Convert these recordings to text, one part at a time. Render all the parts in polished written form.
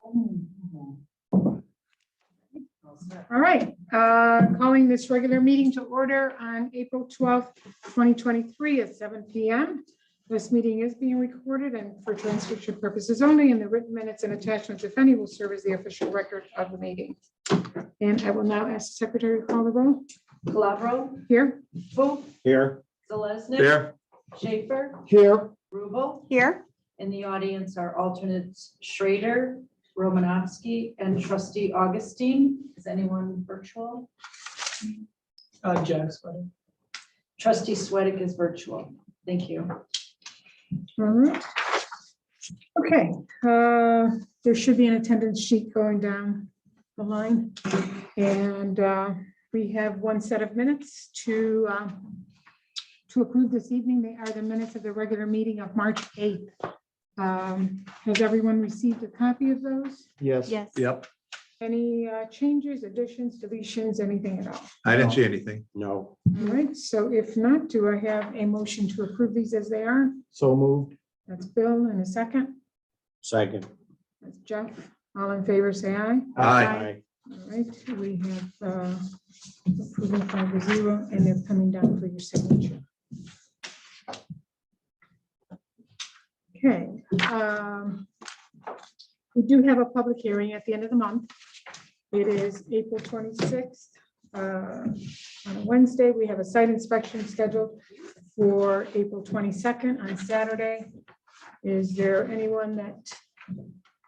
All right, calling this regular meeting to order on April 12th, 2023 at 7 p.m. This meeting is being recorded and for transcription purposes only, and the written minutes and attachments, if any, will serve as the official record of the meeting. And I will now ask the secretary to call the roll. Calabro, Here. Fu, Here. Zalesnik, Here. Schaefer, Here. Rubel. Here. In the audience are alternates Schrader, Romanovsky, and trustee Augustine. Is anyone virtual? Jack Sweater. Trustee Sweattick is virtual. Thank you. All right. Okay, there should be an attendance sheet going down the line. And we have one set of minutes to approve this evening. They are the minutes of the regular meeting of March 8th. Has everyone received a copy of those? Yes. Yes. Yep. Any changes, additions, deletions, anything at all? I didn't see anything. No. All right, so if not, do I have a motion to approve these as they are? So moved. That's Bill in a second. Second. That's Jeff. All in favor, say aye. Aye. All right, we have approval 5-0, and they're coming down for your signature. Okay. We do have a public hearing at the end of the month. It is April 26th. On a Wednesday, we have a site inspection scheduled for April 22nd on Saturday. Is there anyone that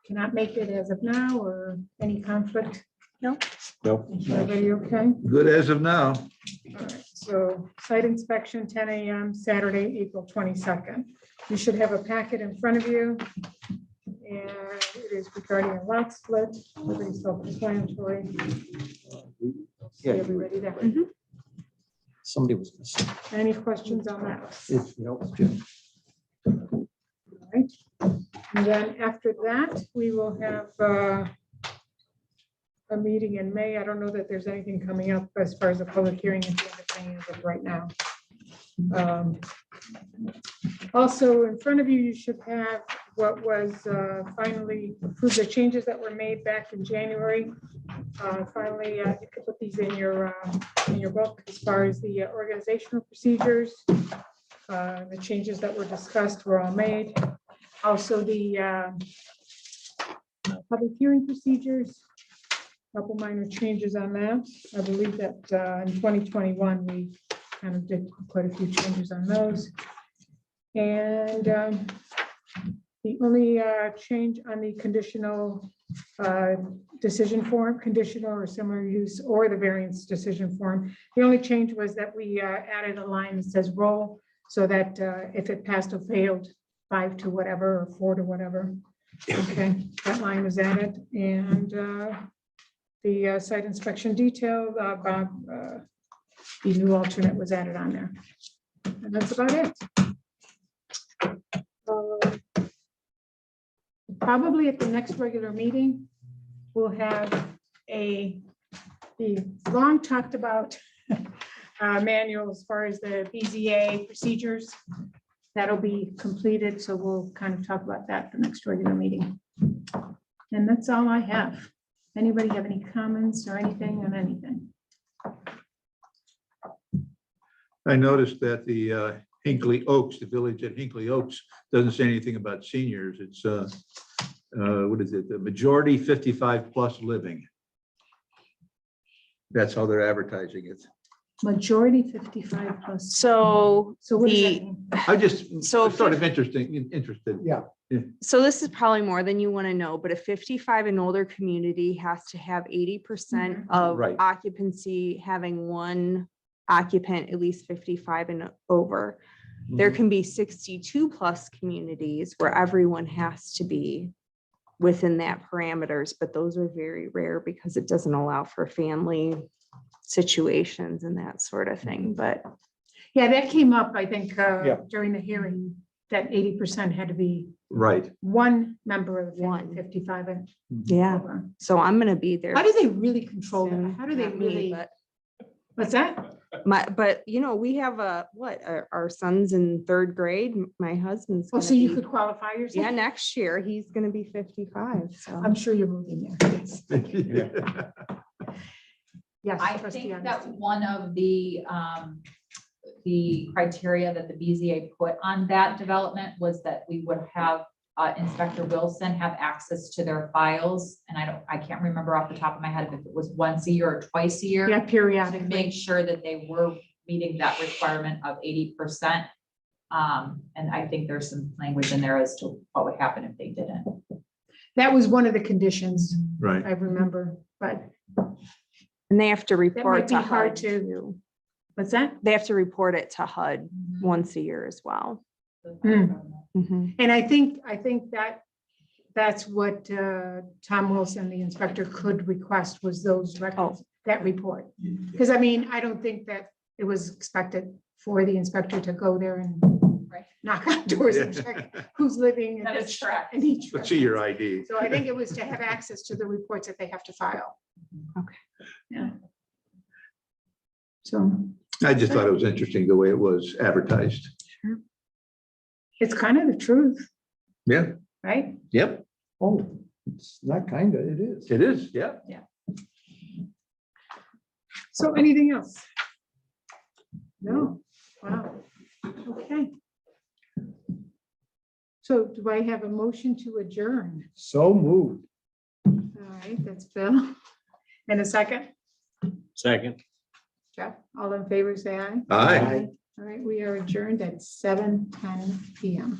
cannot make it as of now, or any conflict? No. Nope. Is everybody okay? Good as of now. All right, so site inspection, 10 a.m., Saturday, April 22nd. You should have a packet in front of you. And it is regarding a lot split, everything self-explanatory. See everybody there. Somebody was missing. Any questions on that? All right. And then after that, we will have a meeting in May. I don't know that there's anything coming up as far as a public hearing at the end of May as of right now. Also, in front of you, you should have what was finally approved, the changes that were made back in January. Finally, you can put these in your book as far as the organizational procedures. The changes that were discussed were all made. Also, the public hearing procedures, a couple minor changes on that. I believe that in 2021, we kind of did quite a few changes on those. And the only change on the conditional decision form, conditional or similar use, or the variance decision form, the only change was that we added a line that says roll, so that if it passed or failed 5 to whatever or 4 to whatever, okay, that line was added. And the site inspection detail, Bob, the new alternate was added on there. And that's about it. Probably at the next regular meeting, we'll have the long talked about manual as far as the BZA procedures. That'll be completed, so we'll kind of talk about that at the next regular meeting. And that's all I have. Anybody have any comments or anything on anything? I noticed that the Hinckley Oaks, the village at Hinckley Oaks, doesn't say anything about seniors. It's what is it? The majority 55 plus living. That's how they're advertising it. Majority 55 plus. So So what does that the- mean? I just So sort of interested. Yeah. So this is probably more than you want to know, but a 55 and older community has to have 80% of Right. occupancy, having one occupant at least 55 and over. There can be 62 plus communities where everyone has to be within that parameters, but those are very rare because it doesn't allow for family situations and that sort of thing. But Yeah, that came up, I think, Yeah. during the hearing, that 80% had to be Right. one member of the family, One. 55 and yeah, over. so I'm going to be there. How do they really control that? soon. How do they Not me, really, but what's that? But we have our son's in third grade. My husband's. Oh, gonna so you be- could qualify Yeah, yourself? next year, he's gonna be 55, so. I'm sure you're moving there. Yes. Yes. I trustee think that Augustine. one of the criteria that the BZA put on that development was that we would have Inspector Wilson have access to their files. And I can't remember off the top of my head if it was once a year or twice a year. Yeah, To periodically. make sure that they were meeting that requirement of 80%. And I think there's some language in there as to what would happen if they didn't. That was one of the conditions, Right. I remember, but And they have to report might to be hard HUD to- too. what's that? They have to report it to HUD once a year as well. Mhm. And I think that's what Tom Wilson, the inspector, could request was those records, that report. Because I mean, I don't think that it was expected for the inspector to go there and Right. knock on doors and check who's living in That is each- correct. in each. Let's see your ID. So I think it was to have access to the reports that they have to file. Okay. Yeah. So I just thought it was interesting the way it was advertised. it's kind of the truth, Yeah, right? yep, Oh, it's not kinda, it is. it is, yeah. So anything else? No, wow, okay. So do I have a motion to adjourn? So moved. All right, that's Bill. And a second, Second. Jeff, all in favor, say aye. Aye. All right, we are adjourned at 7:10 PM.